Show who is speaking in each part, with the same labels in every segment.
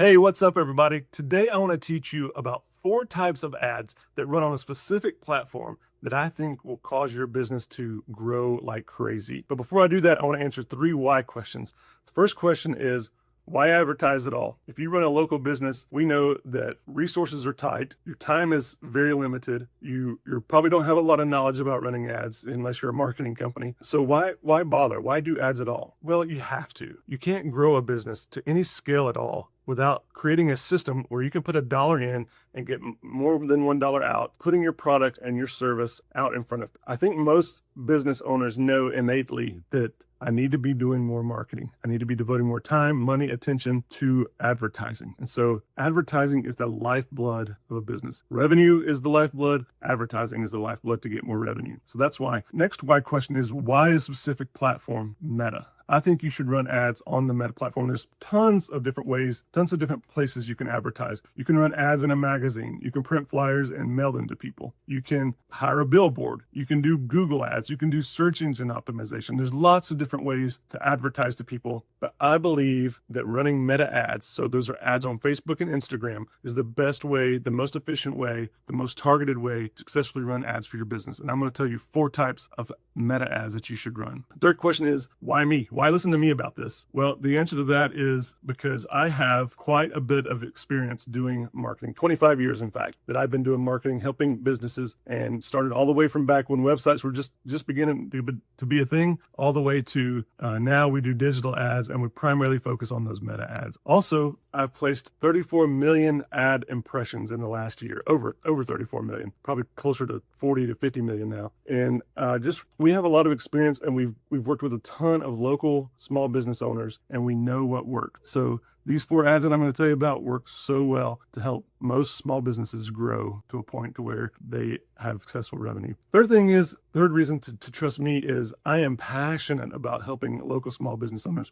Speaker 1: Hey, what's up, everybody? Today, I want to teach you about 4 types of ads that run on a specific platform that I think will cause your business to grow like crazy. But before I do that, I want to answer 3 why questions. The first question is, why advertise at all? If you run a local business, we know that resources are tight. Your time is very limited. You probably don't have a lot of knowledge about running ads unless you're a marketing company. So why bother? Why do ads at all? Well, you have to. You can't grow a business to any scale at all without creating a system where you can put $1 in and get more than $1 out, putting your product and your service out in front of. I think most business owners know innately that I need to be doing more marketing. I need to be devoting more time, money, attention to advertising. And so advertising is the lifeblood of a business. Revenue is the lifeblood. Advertising is the lifeblood to get more revenue. So that's why. Next why question is, why a specific platform, Meta? I think you should run ads on the Meta platform. There's tons of different ways, tons of different places you can advertise. You can run ads in a magazine. You can print flyers and mail them to people. You can hire a billboard. You can do Google ads. You can do search engine optimization. There's lots of different ways to advertise to people. But I believe that running Meta ads, so those are ads on Facebook and Instagram, is the best way, the most efficient way, the most targeted way to successfully run ads for your business. And I'm going to tell you 4 types of Meta ads that you should run. The third question is, why me? Why listen to me about this? Well, the answer to that is because I have quite a bit of experience doing marketing, 25 years, in fact, that I've been doing marketing, helping businesses, and started all the way from back when websites were just beginning to be a thing, all the way to now we do digital ads, and we primarily focus on those Meta ads. Also, I've placed 34 million ad impressions in the last year, over 34 million, probably closer to 40 to 50 million now. And we have a lot of experience, and we've worked with a ton of local small business owners, and we know what works. So these 4 ads that I'm going to tell you about work so well to help most small businesses grow to a point to where they have successful revenue. Third reason to trust me is I am passionate about helping local small business owners.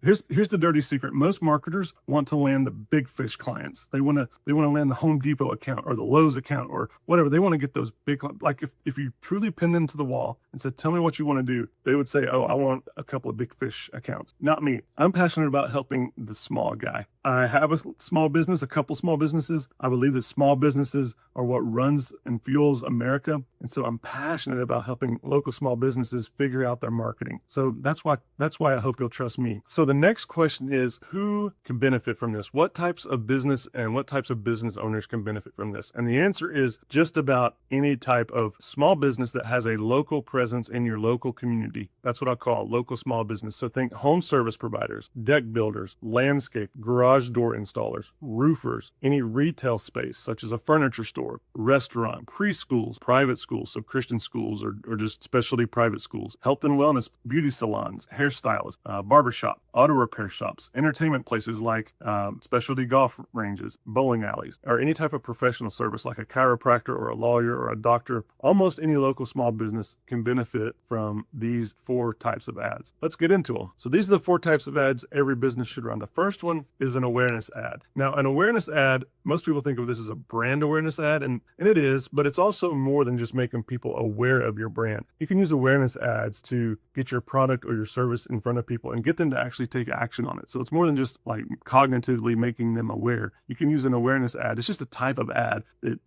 Speaker 1: Here's the dirty secret. Most marketers want to land the big fish clients. They want to land the Home Depot account or the Lowe's account or whatever. They want to get those big, like if you truly pin them to the wall and said, tell me what you want to do, they would say, oh, I want a couple of big fish accounts. Not me. I'm passionate about helping the small guy. I have a small business, a couple small businesses. I believe that small businesses are what runs and fuels America. And so I'm passionate about helping local small businesses figure out their marketing. So that's why I hope you'll trust me. So the next question is, who can benefit from this? What types of business and what types of business owners can benefit from this? And the answer is just about any type of small business that has a local presence in your local community. That's what I call local small business. So think home service providers, deck builders, landscape, garage door installers, roofers, any retail space such as a furniture store, restaurant, preschools, private schools, so Christian schools or just specialty private schools, health and wellness, beauty salons, hairstylists, barbershop, auto repair shops, entertainment places like specialty golf ranges, bowling alleys, or any type of professional service like a chiropractor or a lawyer or a doctor. Almost any local small business can benefit from these 4 types of ads. Let's get into them. So these are the 4 types of ads every business should run. The first one is an awareness ad. Now, an awareness ad, most people think of this as a brand awareness ad, and it is, but it's also more than just making people aware of your brand. You can use awareness ads to get your product or your service in front of people and get them to actually take action on it. So it's more than just like cognitively making them aware. You can use an awareness ad. It's just a type of ad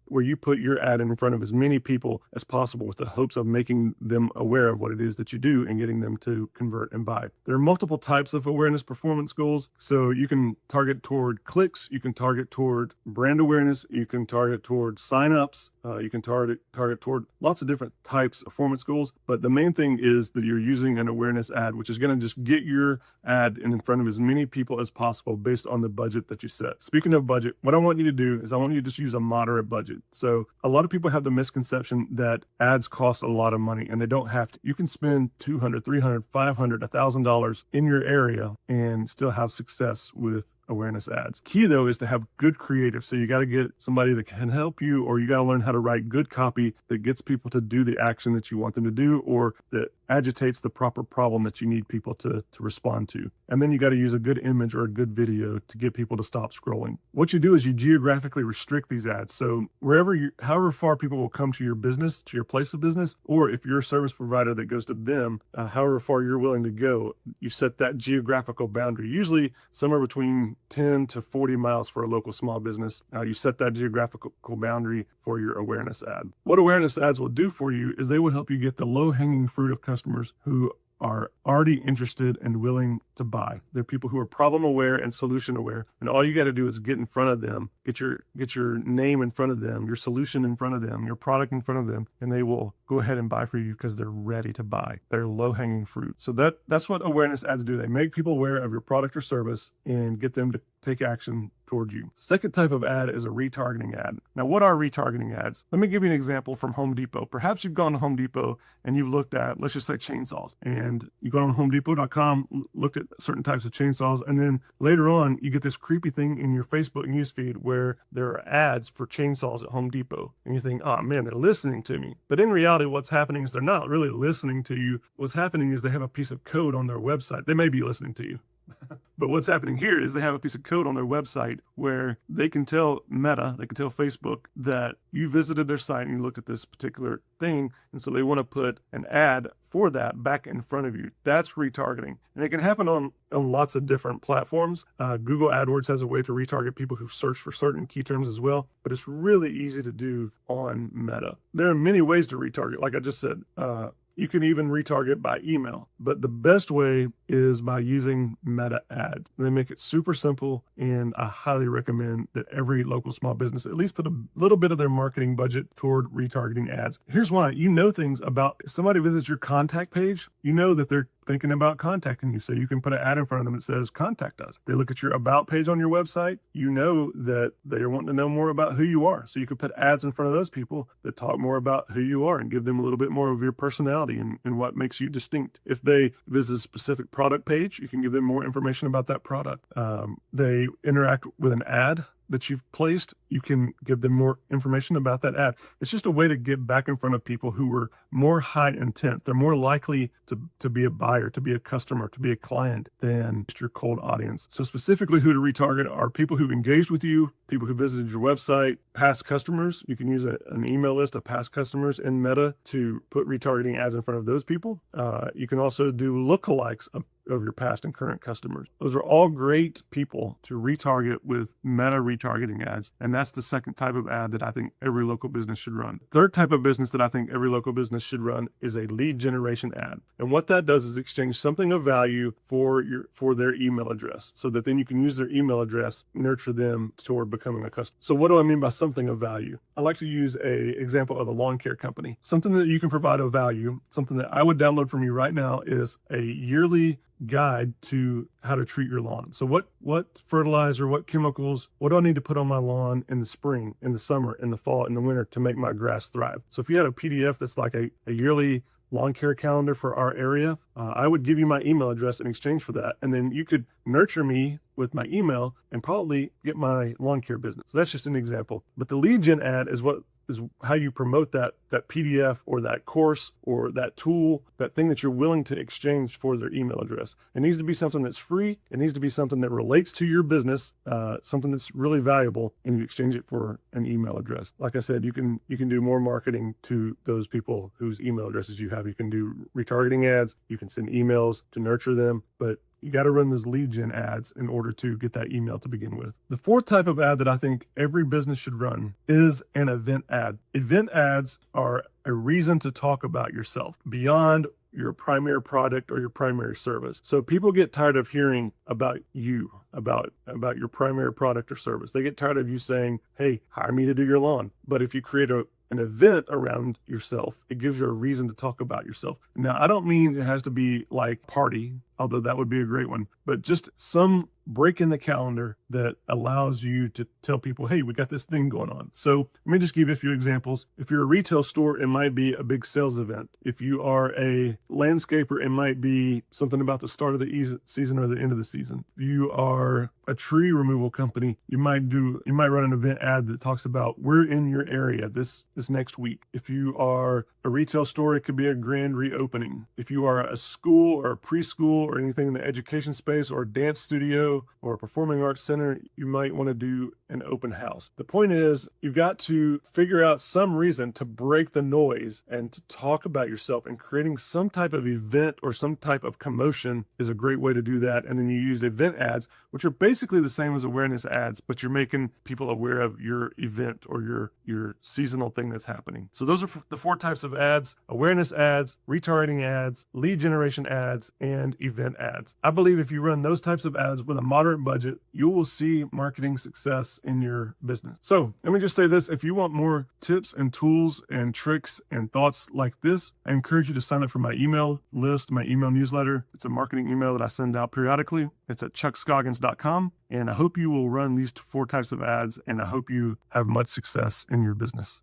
Speaker 1: where you put your ad in front of as many people as possible with the hopes of making them aware of what it is that you do and getting them to convert and buy. There are multiple types of awareness performance goals. So you can target toward clicks, you can target toward brand awareness, you can target toward signups, you can target toward lots of different types of performance goals. But the main thing is that you're using an awareness ad, which is going to just get your ad in front of as many people as possible based on the budget that you set. Speaking of budget, what I want you to do is I want you to just use a moderate budget. So a lot of people have the misconception that ads cost a lot of money, and they don't have to. You can spend $200, $300, $500, $1,000 in your area and still have success with awareness ads. Key though is to have good creative. So you got to get somebody that can help you, or you got to learn how to write good copy that gets people to do the action that you want them to do, or that agitates the proper problem that you need people to respond to. And then you got to use a good image or a good video to get people to stop scrolling. What you do is you geographically restrict these ads. So however far people will come to your business, to your place of business, or if you're a service provider that goes to them, however far you're willing to go, you set that geographical boundary, usually somewhere between 10 to 40 miles for a local small business. You set that geographical boundary for your awareness ad. What awareness ads will do for you is they will help you get the low-hanging fruit of customers who are already interested and willing to buy. They're people who are problem aware and solution aware. And all you got to do is get in front of them, get your name in front of them, your solution in front of them, your product in front of them, and they will go ahead and buy for you because they're ready to buy. They're low-hanging fruit. So that's what awareness ads do. They make people aware of your product or service and get them to take action towards you. Second type of ad is a retargeting ad. Now, what are retargeting ads? Let me give you an example from Home Depot. Perhaps you've gone to Home Depot and you've looked at, let's just say, chainsaws, and you go on homedepot.com, looked at certain types of chainsaws, and then later on you get this creepy thing in your Facebook newsfeed where there are ads for chainsaws at Home Depot, and you think, oh man, they're listening to me. But in reality, what's happening is they're not really listening to you. What's happening is they have a piece of code on their website. They may be listening to you. But what's happening here is they have a piece of code on their website where they can tell Meta, they can tell Facebook that you visited their site and you looked at this particular thing. And so they want to put an ad for that back in front of you. That's retargeting. And it can happen on lots of different platforms. Google AdWords has a way to retarget people who search for certain key terms as well, but it's really easy to do on Meta. There are many ways to retarget. Like I just said, you can even retarget by email, but the best way is by using Meta ads. They make it super simple, and I highly recommend that every local small business at least put a little bit of their marketing budget toward retargeting ads. Here's why. You know things about, if somebody visits your contact page, you know that they're thinking about contacting you. So you can put an ad in front of them that says, contact us. They look at your about page on your website, you know that they're wanting to know more about who you are. So you can put ads in front of those people that talk more about who you are and give them a little bit more of your personality and what makes you distinct. If they visit a specific product page, you can give them more information about that product. They interact with an ad that you've placed, you can give them more information about that ad. It's just a way to get back in front of people who are more high intent. They're more likely to be a buyer, to be a customer, to be a client than just your cold audience. So specifically who to retarget are people who've engaged with you, people who visited your website, past customers. You can use an email list of past customers in Meta to put retargeting ads in front of those people. You can also do lookalikes of your past and current customers. Those are all great people to retarget with Meta retargeting ads. And that's the second type of ad that I think every local business should run. Third type of business that I think every local business should run is a lead generation ad. And what that does is exchange something of value for their email address, so that then you can use their email address, nurture them toward becoming a customer. So what do I mean by something of value? I like to use an example of a lawn care company. Something that you can provide of value, something that I would download from you right now is a yearly guide to how to treat your lawn. So what fertilizer, what chemicals, what do I need to put on my lawn in the spring, in the summer, in the fall, in the winter to make my grass thrive? So if you had a PDF that's like a yearly lawn care calendar for our area, I would give you my email address in exchange for that. And then you could nurture me with my email and probably get my lawn care business. So that's just an example. But the lead gen ad is how you promote that PDF or that course or that tool, that thing that you're willing to exchange for their email address. It needs to be something that's free. It needs to be something that relates to your business, something that's really valuable, and you exchange it for an email address. Like I said, you can do more marketing to those people whose email addresses you have. You can do retargeting ads. You can send emails to nurture them, but you got to run those lead gen ads in order to get that email to begin with. The fourth type of ad that I think every business should run is an event ad. Event ads are a reason to talk about yourself beyond your primary product or your primary service. So people get tired of hearing about you, about your primary product or service. They get tired of you saying, hey, hire me to do your lawn. But if you create an event around yourself, it gives you a reason to talk about yourself. Now, I don't mean it has to be like party. although that would be a great one. But just some break in the calendar that allows you to tell people, hey, we got this thing going on. So let me just give you a few examples. If you're a retail store, it might be a big sales event. If you are a landscaper, it might be something about the start of the season or the end of the season. If you are a tree removal company, you might run an event ad that talks about we're in your area this next week. If you are a retail store, it could be a grand reopening. If you are a school or a preschool or anything in the education space or a dance studio or a performing arts center, you might want to do an open house. The point is, you've got to figure out some reason to break the noise and to talk about yourself, and creating some type of event or some type of commotion is a great way to do that. And then you use event ads, which are basically the same as awareness ads, but you're making people aware of your event or your seasonal thing that's happening. So those are the 4 types of ads: awareness ads, retargeting ads, lead generation ads, and event ads. I believe if you run those types of ads with a moderate budget, you will see marketing success in your business. So let me just say this: if you want more tips and tools and tricks and thoughts like this, I encourage you to sign up for my email list, my email newsletter. It's a marketing email that I send out periodically. It's at chuckscoggins.com. And I hope you will run these 4 types of ads, and I hope you have much success in your business.